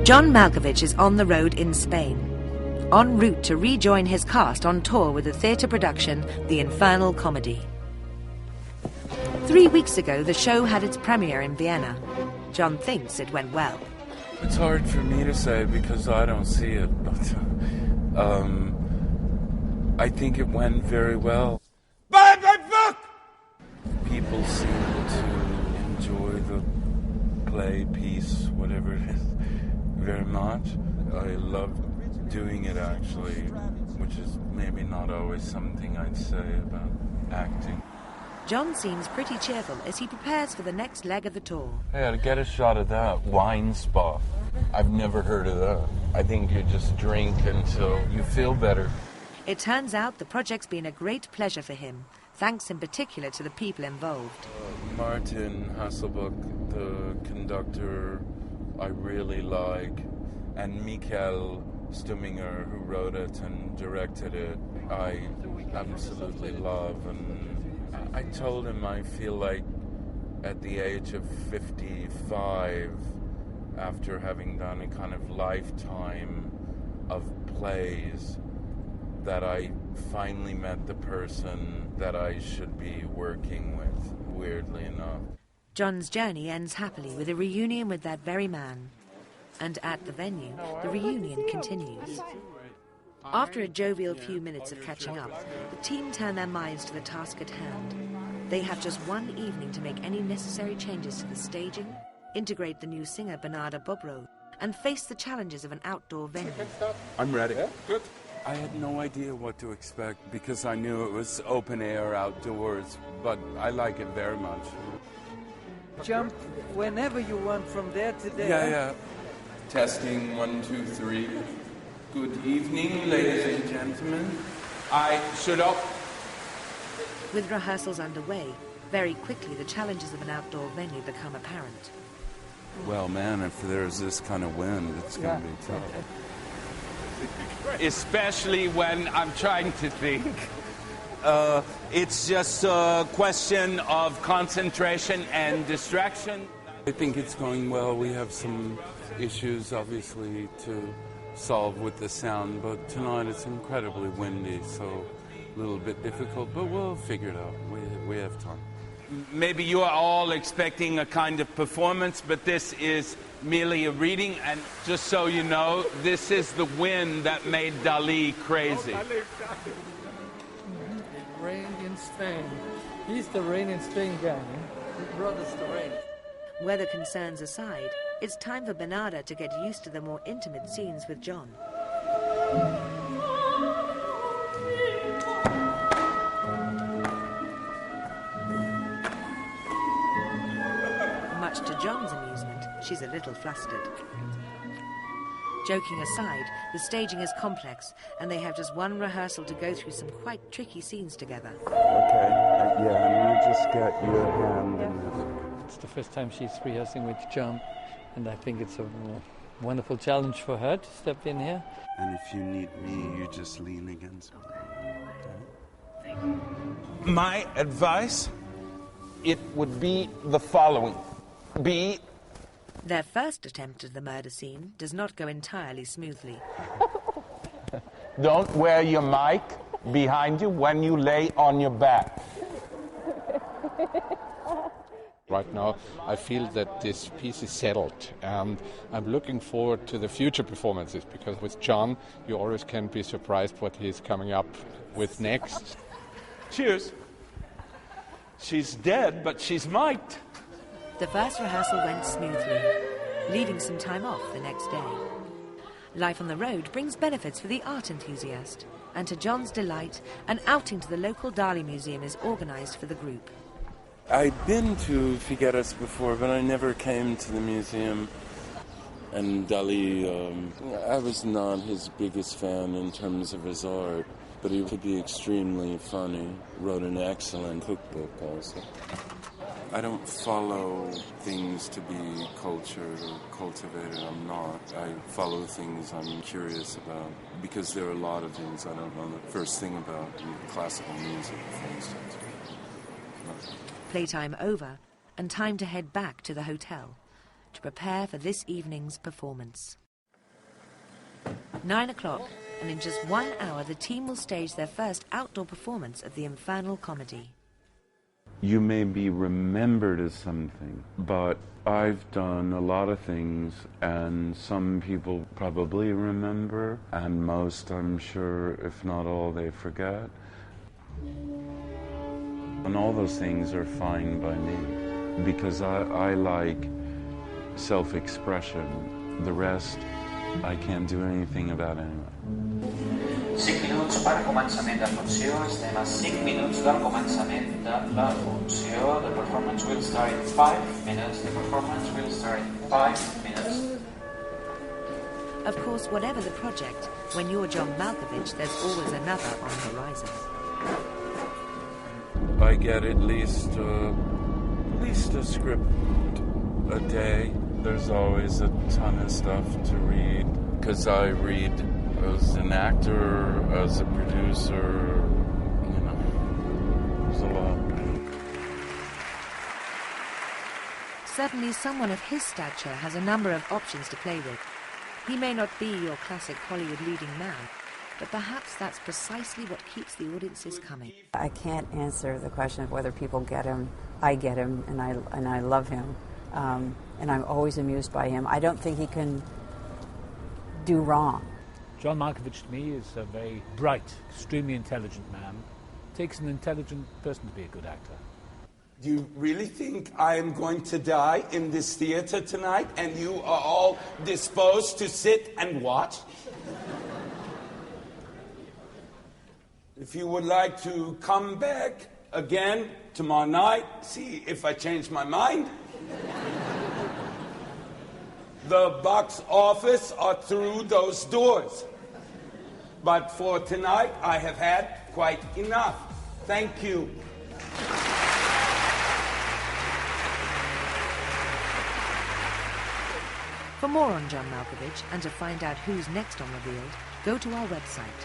John Malkovich is on the road in Spain, en route to rejoin his cast on tour with the theatre production The Infernal Comedy. 3 weeks ago, the show had its premiere in Vienna. John thinks it went well. It's hard for me to say because I don't see it, but I think it went very well. Buy my book! People seem to enjoy the play, piece, whatever it is, very much. I love doing it, actually, which is maybe not always something I'd say about acting. John seems pretty cheerful as he prepares for the next leg of the tour. Yeah, to get a shot of that wine spa. I've never heard of that. I think you just drink until you feel better. It turns out the project's been a great pleasure for him, thanks in particular to the people involved. Martin Hasselbuck, the conductor, I really like, and Michael Stumminger, who wrote it and directed it, I absolutely love. And I told him I feel like at the age of 55, after having done a kind of lifetime of plays, that I finally met the person that I should be working with, weirdly enough. John's journey ends happily with a reunion with that very man. And at the venue, the reunion continues. After a jovial few minutes of catching up, the team turn their minds to the task at hand. They have just one evening to make any necessary changes to the staging, integrate the new singer Bernarda Bobro, and face the challenges of an outdoor venue. I'm ready. Yeah, good. I had no idea what to expect because I knew it was open air outdoors, but I like it very much. Jump whenever you want from there to there. Yeah. Testing, 1, 2, 3. Good evening, ladies and gentlemen. I should up. With rehearsals underway, very quickly the challenges of an outdoor venue become apparent. Well, man, if there's this kind of wind, it's going to be tough. Especially when I'm trying to think. It's just a question of concentration and distraction. I think it's going well. We have some issues, obviously, to solve with the sound, but tonight it's incredibly windy, so a little bit difficult, but we'll figure it out. We have time. Maybe you are all expecting a kind of performance, but this is merely a reading, and just so you know, this is the wind that made Dali crazy. Rain in Spain. He's the rain in Spain guy. He brought us the rain. Weather concerns aside, it's time for Bernarda to get used to the more intimate scenes with John. Much to John's amusement, she's a little flustered. Joking aside, the staging is complex, and they have just one rehearsal to go through some quite tricky scenes together. Okay, and you just get your hand in this. It's the first time she's rehearsing with John, and I think it's a wonderful challenge for her to step in here. And if you need me, you just lean against me. My advice, it would be the following. Their first attempt at the murder scene does not go entirely smoothly. Don't wear your mic behind you when you lay on your back. Right now, I feel that this piece is settled, and I'm looking forward to the future performances, because with John, you always can be surprised what he's coming up with next. Cheers. She's dead, but she's mic'd. The first rehearsal went smoothly, leaving some time off the next day. Life on the road brings benefits for the art enthusiast, and to John's delight, an outing to the local Dali Museum is organised for the group. I'd been to Figueres before, but I never came to the museum. And Dali, I was not his biggest fan in terms of his art, but he could be extremely funny. Wrote an excellent cookbook also. I don't follow things to be cultured or cultivated. I'm not. I follow things I'm curious about, because there are a lot of things I don't know the first thing about, classical music, for instance. Playtime over, and time to head back to the hotel to prepare for this evening's performance. 9 o'clock, and in just 1 hour the team will stage their first outdoor performance of the Infernal Comedy. You may be remembered as something, but I've done a lot of things, and some people probably remember, and most, I'm sure, if not all, they forget. And all those things are fine by me, because I like self-expression. The rest, I can't do anything about anyway. 5 minuts per començament de funció. Estem a 5 minuts del començament de la funció. The performance will start in 5 minutes. The performance will start in 5 minutes. Of course, whatever the project, when you're John Malkovich, there's always another on the horizon. I get at least a script a day. There's always a ton of stuff to read, because I read as an actor, as a producer, you know, there's a lot. Certainly someone of his stature has a number of options to play with. He may not be your classic Hollywood leading man, but perhaps that's precisely what keeps the audiences coming. I can't answer the question of whether people get him. I get him, and I love him, and I'm always amused by him. I don't think he can do wrong. John Malkovich to me is a very bright, extremely intelligent man. It takes an intelligent person to be a good actor. Do you really think I am going to die in this theater tonight and you are all disposed to sit and watch? If you would like to come back again tomorrow night, see if I change my mind. The box office are through those doors. But for tonight, I have had quite enough. Thank you. For more on John Malkovich and to find out who's next on Revealed, go to our website.